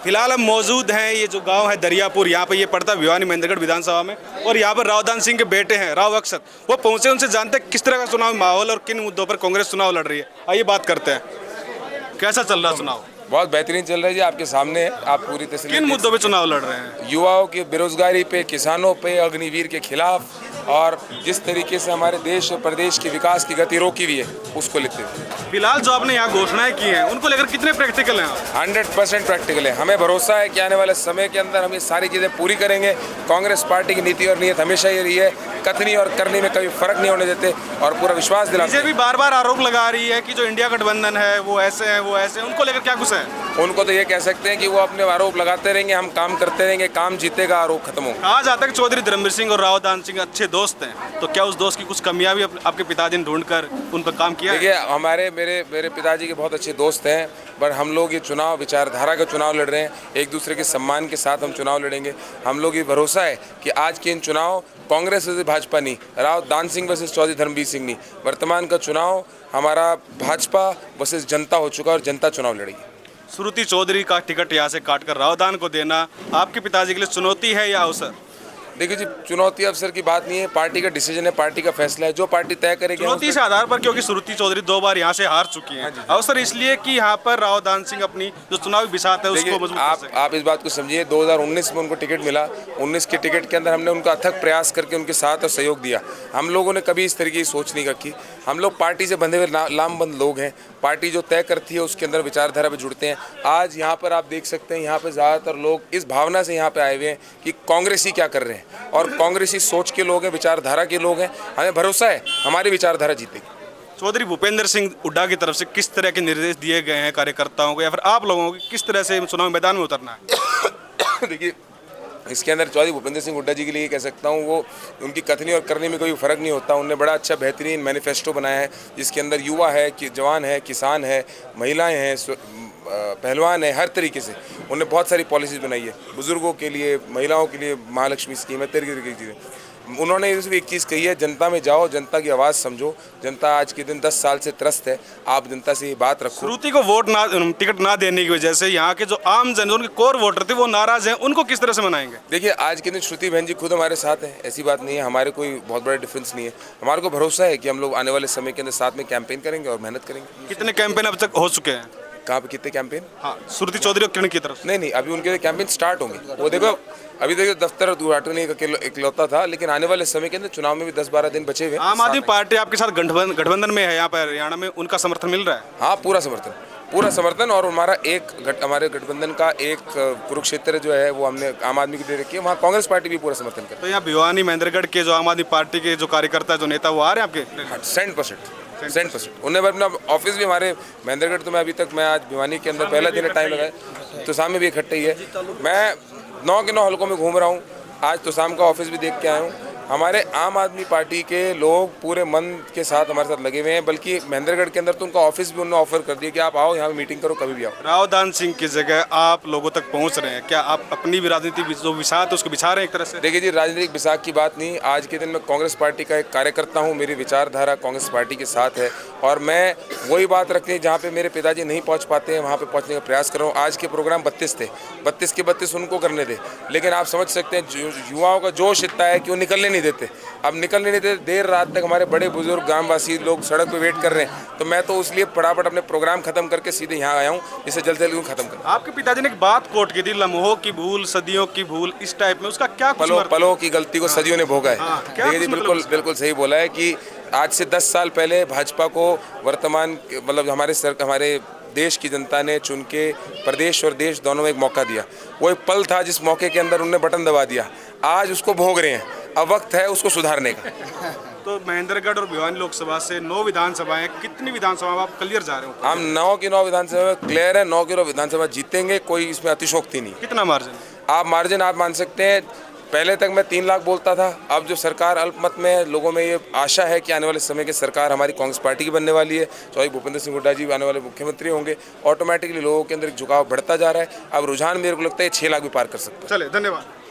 फिलहाल हम मौजूद हैं, ये जो गांव है दरियापुर, यहाँ पे ये पड़ता है भिवानी महेंद्रगढ़ विधानसभा में। और यहाँ पर रावदान सिंह के बेटे हैं राव अक्षत, वो पहुंचे, उनसे जानते हैं किस तरह का चुनाव माहौल और किन मुद्दों पर कांग्रेस चुनाव लड़ रही है। आइए बात करते हैं, कैसा चल रहा चुनाव? बहुत बेहतरीन चल रहा है जी, आपके सामने है, आप पूरी तस्वीर। किन मुद्दों पे चुनाव लड़ रहे हैं? युवाओं की बेरोजगारी पे, किसानों पे, अग्निवीर के खिलाफ, और जिस तरीके से हमारे देश और प्रदेश के विकास की गति रोकी हुई है उसको लेते हुए। फिलहाल जो आपने यहाँ घोषणाएं की हैं उनको लेकर कितने प्रैक्टिकल हैं आप? 100% प्रैक्टिकल है। हमें भरोसा है कि आने वाले समय के अंदर हम ये सारी चीज़ें पूरी करेंगे। कांग्रेस पार्टी की नीति और नीयत हमेशा ये रही है, कथनी और करनी में कभी फर्क नहीं होने देते और पूरा विश्वास दिलाते हैं। बीजेपी बार बार आरोप लगा रही है कि जो इंडिया गठबंधन है वो ऐसे है, वो ऐसे, उनको लेकर क्या कुछ है? उनको तो ये कह सकते हैं कि वो अपने आरोप लगाते रहेंगे, हम काम करते रहेंगे, काम जीतेगा, आरोप खत्म होगा। कहा जाता है कि चौधरी धर्मवीर सिंह और रावदान सिंह अच्छे दोस्त हैं, तो क्या उस दोस्त की कुछ कमियां भी आपके पिताजी ने ढूंढ कर उन पर काम किया है? देखिए, मेरे पिताजी के बहुत अच्छे दोस्त हैं, पर हम लोग ये चुनाव विचारधारा का चुनाव लड़ रहे हैं, एक दूसरे के सम्मान के साथ हम चुनाव लड़ेंगे। हम लोग ये भरोसा है कि आज के इन चुनाव कांग्रेस वर्सेस भाजपा नहीं, रावदान सिंह वर्सेस चौधरी धर्मवीर सिंह नहीं, वर्तमान का चुनाव हमारा भाजपा वर्सेस जनता हो चुका और जनता चुनाव लड़ेगी। श्रुति चौधरी का टिकट यहाँ से काटकर रावदान को देना आपके पिताजी के लिए चुनौती है या अवसर? देखिए जी, चुनौती अवसर की बात नहीं है, पार्टी का डिसीजन है, पार्टी का फैसला है, जो पार्टी तय करेगी। चुनौती से आधार पर, क्योंकि श्रुति चौधरी 2 बार यहाँ से हार चुकी हैं। अवसर इसलिए कि यहाँ पर रावदान सिंह अपनी जो चुनावी बिसात है उसको मजबूत कर सकें। आप इस बात को समझिए, 2019 में उनको टिकट मिला, 19 के टिकट के अंदर हमने उनका अथक प्रयास करके उनके साथ और सहयोग दिया। हम लोगों ने कभी इस तरीके की सोच नहीं रखी। हम लोग पार्टी से बंधे हुए लामबंद लोग हैं, पार्टी जो तय करती है उसके अंदर विचारधारा पर जुड़ते हैं। आज यहाँ पर आप देख सकते हैं, यहाँ पर ज़्यादातर लोग इस भावना से यहाँ पर आए हुए हैं कि कांग्रेस ही क्या कर रहे हैं, और कांग्रेस ही सोच के लोग हैं, विचारधारा के लोग हैं। हमें भरोसा है हमारी विचारधारा जीतेगी। चौधरी भूपेंद्र सिंह हुड्डा की तरफ से किस तरह के निर्देश दिए गए हैं कार्यकर्ताओं को, या फिर आप लोगों को किस तरह से चुनाव मैदान में उतरना है? देखिए, इसके अंदर चौधरी भूपेंद्र सिंह हुड्डा जी के लिए ये कह सकता हूँ, वो उनकी कथनी और करने में कोई फ़र्क नहीं होता। उन्होंने बड़ा अच्छा बेहतरीन मैनिफेस्टो बनाया है, जिसके अंदर युवा है, कि जवान है, किसान है, महिलाएं हैं, पहलवान है, हर तरीके से उन्होंने बहुत सारी पॉलिसीज़ बनाई है। बुज़ुर्गों के लिए, महिलाओं के लिए महालक्ष्मी स्कीम है, तरीके की चीज़ें। उन्होंने इसमें एक चीज़ कही है, जनता में जाओ, जनता की आवाज़ समझो। जनता आज के दिन 10 साल से त्रस्त है, आप जनता से ये बात रखो। श्रुति को टिकट ना देने की वजह से यहाँ के जो आम जन, उनके कोर वोटर थे, वो नाराज हैं, उनको किस तरह से मनाएंगे? देखिए, आज के दिन श्रुति बहन जी खुद हमारे साथ हैं, ऐसी बात नहीं है, हमारे कोई बहुत बड़ा डिफरेंस नहीं है। हमारे को भरोसा है कि हम लोग आने वाले समय के अंदर साथ में कैंपेन करेंगे और मेहनत करेंगे। कितने कैंपेन अब तक हो चुके हैं? कहाँ पे कितने कैंपेन? हाँ, श्रुति चौधरी और किरण की तरफ से? नहीं, अभी उनके कैंपेन स्टार्ट होंगे। वो देखो, अभी देखो, दफ्तर उद्घाटन इकलौता था, लेकिन आने वाले समय के अंदर चुनाव में भी 10-12 दिन बचे हुए। आम आदमी पार्टी आपके साथ गठबंधन में है यहाँ पर हरियाणा में, उनका समर्थन मिल रहा है? हाँ, पूरा समर्थन। और हमारा हमारे गठबंधन का एक कुरुक्षेत्र जो है वो हमने आम आदमी को दे रखी है, वहाँ कांग्रेस पार्टी भी पूरा समर्थन करती है। तो यहाँ भिवानी महेंद्रगढ़ के जो आम आदमी पार्टी के जो कार्यकर्ता, जो नेता, वो आ रहे हैं आपके? 100%। उन्होंने अपना ऑफिस भी हमारे महेंद्रगढ़, तो मैं अभी तक, मैं आज भिवानी के अंदर पहला दिन टाइम लगाया, तो सामने भी इकट्ठे ही है। मैं 9 के 9 हलकों में घूम रहा हूँ, आज तो शाम का ऑफिस भी देख के आया हूँ। हमारे आम आदमी पार्टी के लोग पूरे मन के साथ हमारे साथ लगे हुए हैं, बल्कि महेंद्रगढ़ के अंदर तो उनका ऑफिस भी उन्होंने ऑफर कर दिया कि आप आओ यहाँ मीटिंग करो, कभी भी आओ। रावदान सिंह की जगह आप लोगों तक पहुँच रहे हैं, क्या आप अपनी भी राजनीतिक जो विसात है उसको बिछा रहे हैं एक तरह से? देखिए जी, राजनीतिक विसाख की बात नहीं, आज के दिन मैं कांग्रेस पार्टी का एक कार्यकर्ता हूँ, मेरी विचारधारा कांग्रेस पार्टी के साथ है, और मैं वही बात रखते हैं जहाँ पे मेरे पिताजी नहीं पहुँच पाते हैं, वहाँ पे पहुँचने का प्रयास कर रहा हूँ। आज के प्रोग्राम 32 थे, 32 के 32 उनको करने दे, लेकिन आप समझ सकते हैं युवाओं का जोश इतना है कि वो निकलने नहीं देते। अब निकलने नहीं देते, देर रात तक हमारे बड़े बुजुर्ग ग्रामवासी लोग सड़क पे वेट कर रहे हैं, तो मैं तो इसलिए फटाफट अपने प्रोग्राम खत्म करके सीधे यहाँ आया हूँ, इसे जल्द से जल्द खत्म कर। आपके पिताजी ने एक बात कोट की थी, लम्हों की भूल सदियों की भूल, इस टाइप में, उसका क्या? पलों की गलती को सदियों ने भोगा है। देखिए जी, बिल्कुल सही बोला है कि आज से 10 साल पहले भाजपा को वर्तमान, मतलब हमारे देश की जनता ने चुन के प्रदेश और देश दोनों में एक मौका दिया। वो एक पल था जिस मौके के अंदर उन्होंने बटन दबा दिया, आज उसको भोग रहे हैं, अब वक्त है उसको सुधारने का। तो महेंद्रगढ़ और भिवानी लोकसभा से 9 विधानसभाएं, कितनी विधानसभा आप क्लियर जा रहे हो? हम 9 की 9 विधानसभा में क्लियर है, 9 की 9 विधानसभा जीतेंगे, कोई इसमें अतिशोक्ति नहीं। कितना मार्जिन? मार्जिन आप मान सकते हैं, पहले तक मैं 3 लाख बोलता था, अब जो सरकार अल्पमत में है, लोगों में ये आशा है कि आने वाले समय की सरकार हमारी कांग्रेस पार्टी की बनने वाली है, चौधरी भूपेंद्र सिंह हुड्डा जी आने वाले मुख्यमंत्री होंगे। ऑटोमेटिकली लोगों के अंदर झुकाव बढ़ता जा रहा है, अब रुझान मेरे को लगता है 6 लाख भी पार कर सकता है। चले, धन्यवाद।